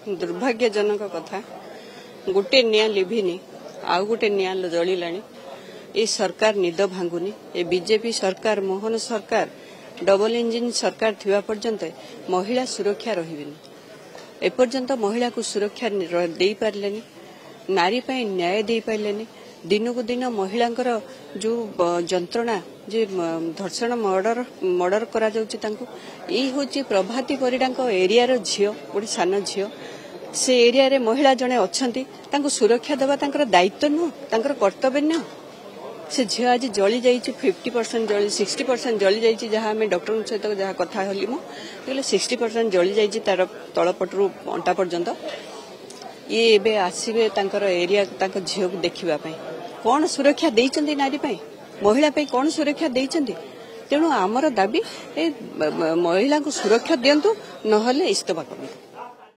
दुर्भाग्यजनक कथा गोटे निया लिभिनी आउ गोटे निया जलिलानी ये सरकार निद भांगुनी ये बीजेपी सरकार मोहन सरकार डबल इंजिन सरकार थिबा पर्यंत महिला सुरक्षा रहिबिनी एपर्यंत महिला को सुरक्षा दे पारलेनी नारी पई न्याय दे पारलेनी दिन को दिन महिलांकर जो जंत्रणा जे धर्षण मर्डर करा जाउची तांको ई होची प्रभाती परिडांको एरिया रो झियो गोटे सान झियो से एरिया रे महिला जने अछंती तांको सुरक्षा देबा तांकर दायित्व नु तांकर कर्तव्य नु से झियो आज जली जाइछि 50% जली 60% जली जाइछि जहा हमें डॉक्टर सहित जहा कथा हली मो 60% जली जाइछि तार तळपटरू अंटा पर्यंत ये एबे आसीबे तांकर एरिया तांको झियो को देखिबा पई कोन सुरक्षा देइचंदी नारी पई महिला पई कोन सुरक्षा देइचंदी तेणु आमर दाबी ए महिला को सुरक्षा दियंतु नहले इस्तफा करंतु।